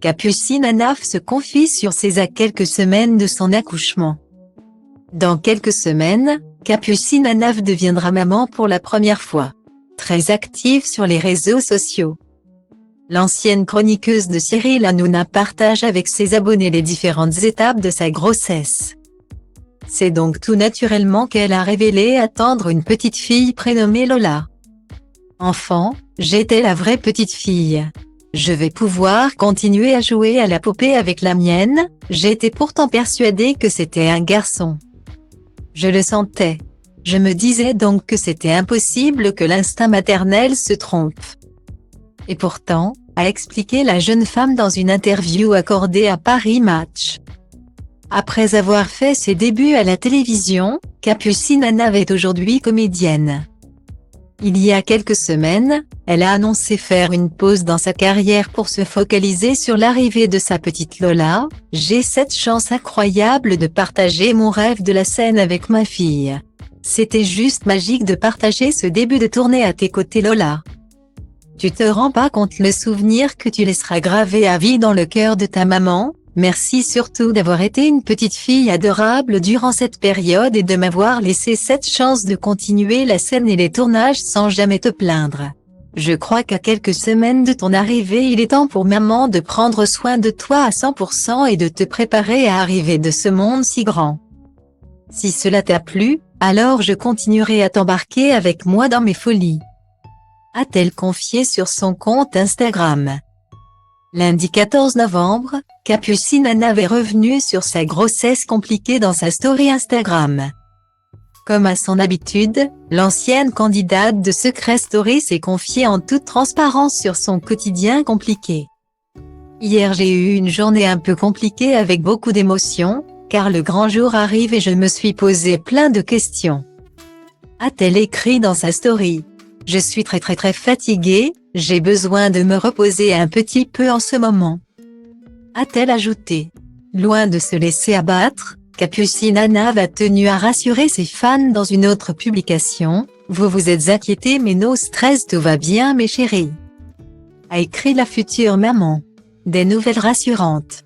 Capucine Anaf se confie sur ses à quelques semaines de son accouchement. Dans quelques semaines, Capucine Anaf deviendra maman pour la première fois. Très active sur les réseaux sociaux. L'ancienne chroniqueuse de Cyril Hanouna partage avec ses abonnés les différentes étapes de sa grossesse. C'est donc tout naturellement qu'elle a révélé attendre une petite fille prénommée Lola. Enfant, j'étais la vraie petite fille. Je vais pouvoir continuer à jouer à la poupée avec la mienne, j'étais pourtant persuadée que c'était un garçon. Je le sentais. Je me disais donc que c'était impossible que l'instinct maternel se trompe. Et pourtant, a expliqué la jeune femme dans une interview accordée à Paris Match. Après avoir fait ses débuts à la télévision, Capucine Anaf est aujourd'hui comédienne. Il y a quelques semaines, elle a annoncé faire une pause dans sa carrière pour se focaliser sur l'arrivée de sa petite Lola. « J'ai cette chance incroyable de partager mon rêve de la scène avec ma fille. C'était juste magique de partager ce début de tournée à tes côtés Lola. Tu te rends pas compte le souvenir que tu laisseras gravé à vie dans le cœur de ta maman. Merci surtout d'avoir été une petite fille adorable durant cette période et de m'avoir laissé cette chance de continuer la scène et les tournages sans jamais te plaindre. Je crois qu'à quelques semaines de ton arrivée il est temps pour maman de prendre soin de toi à 100% et de te préparer à arriver de ce monde si grand. Si cela t'a plu, alors je continuerai à t'embarquer avec moi dans mes folies. » A-t-elle confié sur son compte Instagram. Lundi 14 novembre, Capucine Anaf est revenue sur sa grossesse compliquée dans sa story Instagram. Comme à son habitude, l'ancienne candidate de Secret Story s'est confiée en toute transparence sur son quotidien compliqué. Hier j'ai eu une journée un peu compliquée avec beaucoup d'émotions, car le grand jour arrive et je me suis posé plein de questions. A-t-elle écrit dans sa story. Je suis très fatiguée, j'ai besoin de me reposer un petit peu en ce moment. A-t-elle ajouté. Loin de se laisser abattre, Capucine Anaf a tenu à rassurer ses fans dans une autre publication. Vous vous êtes inquiétés mais no stress, tout va bien mes chéris. A écrit la future maman. Des nouvelles rassurantes.